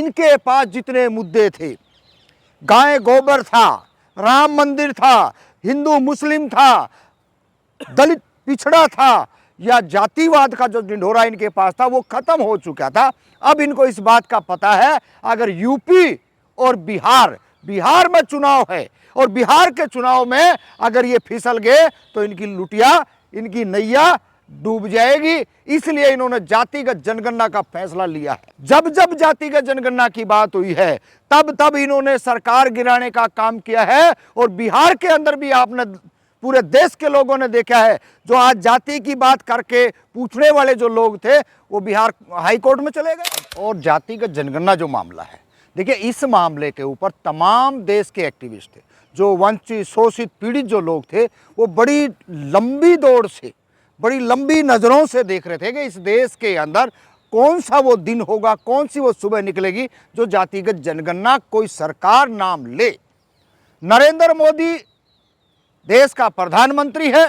इनके पास जितने मुद्दे थे, गाय गोबर था, राम मंदिर था, हिंदू मुस्लिम था, दलित पिछड़ा था, या जातिवाद का जो ढिंढोरा इनके पास था वो खत्म हो चुका था। अब इनको इस बात का पता है, अगर यूपी और बिहार में चुनाव है और बिहार के चुनाव में अगर ये फिसल गए तो इनकी लुटिया, इनकी नैया डूब जाएगी। इसलिए इन्होंने जातिगत जनगणना का फैसला लिया है। जब जब जातिगत जनगणना की बात हुई है तब तब इन्होंने सरकार गिराने का काम किया है। और बिहार के अंदर भी आपने, पूरे देश के लोगों ने देखा है, जो आज जाति की बात करके पूछने वाले जो लोग थे वो बिहार हाई कोर्ट में चले गए। और जातिगत जनगणना जो मामला है, देखिए इस मामले के ऊपर तमाम देश के एक्टिविस्ट थे, जो वंचित शोषित पीड़ित जो लोग थे, वो बड़ी लंबी दौड़ से, बड़ी लंबी नज़रों से देख रहे थे कि इस देश के अंदर कौन सा वो दिन होगा, कौन सी वो सुबह निकलेगी जो जातिगत जनगणना कोई सरकार नाम ले। नरेंद्र मोदी देश का प्रधानमंत्री है।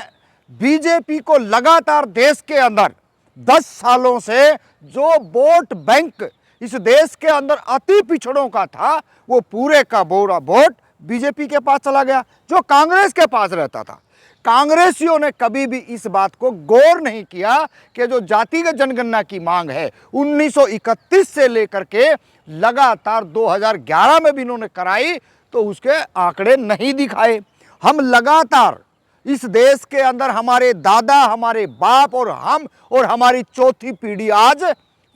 बीजेपी को लगातार देश के अंदर 10 सालों से जो वोट बैंक इस देश के अंदर अति पिछड़ों का था, वो पूरे का पूरा वोट बीजेपी के पास चला गया, जो कांग्रेस के पास रहता था। कांग्रेसियों ने कभी भी इस बात को गौर नहीं किया कि जो जातिगत जनगणना की मांग है 1931 से लेकर के लगातार 2011 में भी इन्होंने कराई, तो उसके आंकड़े नहीं दिखाए। हम लगातार इस देश के अंदर, हमारे दादा, हमारे बाप और हम और हमारी चौथी पीढ़ी आज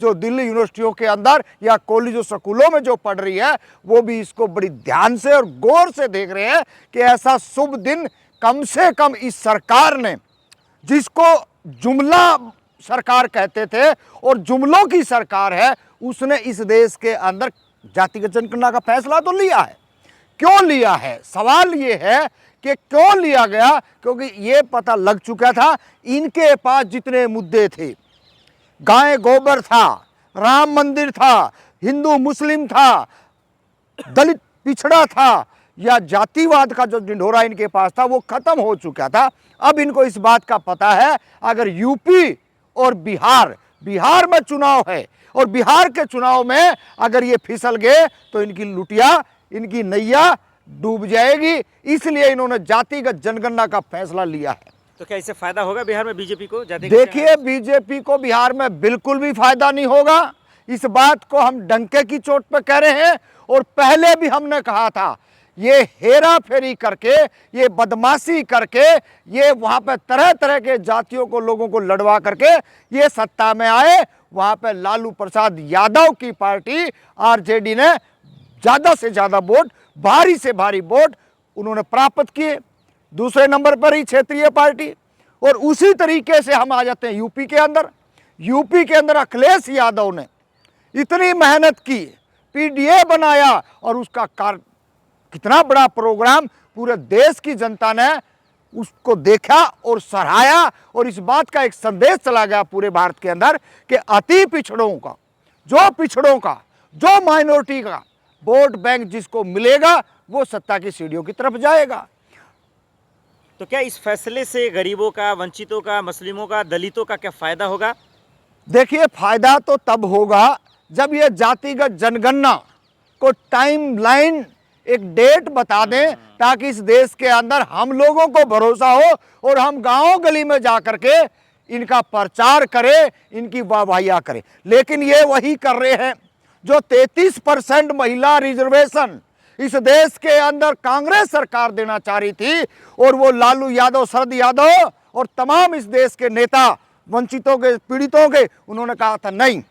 जो दिल्ली यूनिवर्सिटियों के अंदर या कॉलेजों स्कूलों में जो पढ़ रही है, वो भी इसको बड़ी ध्यान से और गौर से देख रहे हैं कि ऐसा शुभ दिन कम से कम इस सरकार ने, जिसको जुमला सरकार कहते थे और जुमलों की सरकार है, उसने इस देश के अंदर जातिगत जनगणना का फैसला तो लिया है। क्यों लिया है? सवाल ये है कि क्यों लिया गया, क्योंकि ये पता लग चुका था इनके पास जितने मुद्दे थे, गाय गोबर था, राम मंदिर था, हिंदू मुस्लिम था, दलित पिछड़ा था, या जातिवाद का जो ढिंढोरा इनके पास था वो खत्म हो चुका था। अब इनको इस बात का पता है, अगर यूपी और बिहार में चुनाव है और बिहार के चुनाव में अगर ये फिसल गए तो इनकी लुटिया, इनकी नैया डूब जाएगी। इसलिए इन्होंने जातिगत जनगणना का फैसला लिया है। तो क्या इससे फायदा होगा बिहार में बीजेपी को? देखिए, बीजेपी को बिहार में बिल्कुल भी फायदा नहीं होगा। इस बात को हम डंके की चोट पे कह रहे हैं और पहले भी हमने कहा था, ये हेरा फेरी करके, ये बदमाशी करके, ये वहां पे तरह तरह के जातियों को, लोगों को लड़वा करके ये सत्ता में आए। वहां पे लालू प्रसाद यादव की पार्टी आरजेडी ने ज्यादा से ज्यादा वोट, भारी से भारी वोट उन्होंने प्राप्त किए। दूसरे नंबर पर ही क्षेत्रीय पार्टी। और उसी तरीके से हम आ जाते हैं यूपी के अंदर। यूपी के अंदर अखिलेश यादव ने इतनी मेहनत की, पीडीए बनाया और उसका कितना बड़ा प्रोग्राम, पूरे देश की जनता ने उसको देखा और सराहा। और इस बात का एक संदेश चला गया पूरे भारत के अंदर कि अति पिछड़ों का, जो माइनॉरिटी का वोट बैंक जिसको मिलेगा वो सत्ता की सीढ़ियों की तरफ जाएगा। तो क्या इस फैसले से गरीबों का, वंचितों का, मुस्लिमों का, दलितों का क्या फायदा होगा? देखिए, फायदा तो तब होगा जब ये जातिगत जनगणना को टाइमलाइन, एक डेट बता दें, ताकि इस देश के अंदर हम लोगों को भरोसा हो और हम गांव गली में जा करके इनका प्रचार करें, इनकी वाहवाहियां करें। लेकिन ये वही कर रहे हैं जो 33% महिला रिजर्वेशन इस देश के अंदर कांग्रेस सरकार देना चाह रही थी। और वो लालू यादव, शरद यादव और तमाम इस देश के नेता, वंचितों के, पीड़ितों के, उन्होंने कहा था नहीं,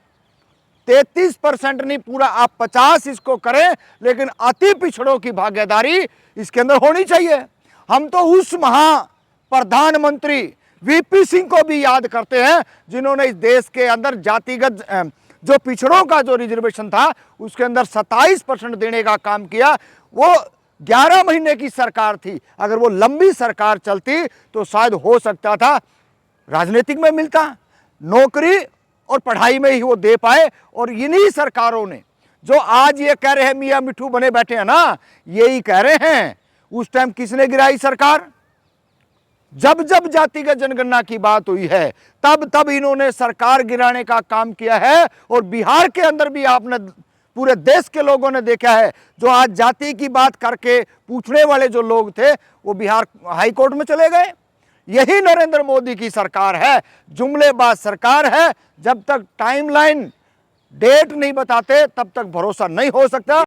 33% नहीं, पूरा आप 50 इसको करें, लेकिन अति पिछड़ों की भागीदारी इसके अंदर होनी चाहिए। हम तो उस प्रधानमंत्री वीपी सिंह को भी याद करते हैं जिन्होंने इस देश के अंदर जातिगत जो पिछड़ों का जो रिजर्वेशन था उसके अंदर 27% देने का काम किया। वो 11 महीने की सरकार थी। अगर वो लंबी सरकार चलती तो शायद हो सकता था राजनीतिक में मिलता, नौकरी और पढ़ाई में ही वो दे पाए। और इन्हीं सरकारों ने जो आज ये कह रहे हैं मियाँ मिठू बने बैठे हैं ना, यही कह रहे हैं उस टाइम किसने गिराई सरकार? जब जब जातिगत जनगणना की बात हुई है तब तब इन्होंने सरकार गिराने का काम किया है। और बिहार के अंदर भी आपने पूरे देश के लोगों ने देखा है। जो आज जाति की बात करके पूछने वाले जो लोग थे वो बिहार हाई कोर्ट में चले गए। यही नरेंद्र मोदी की सरकार है, जुमलेबाज सरकार है। जब तक टाइमलाइन डेट नहीं बताते तब तक भरोसा नहीं हो सकता।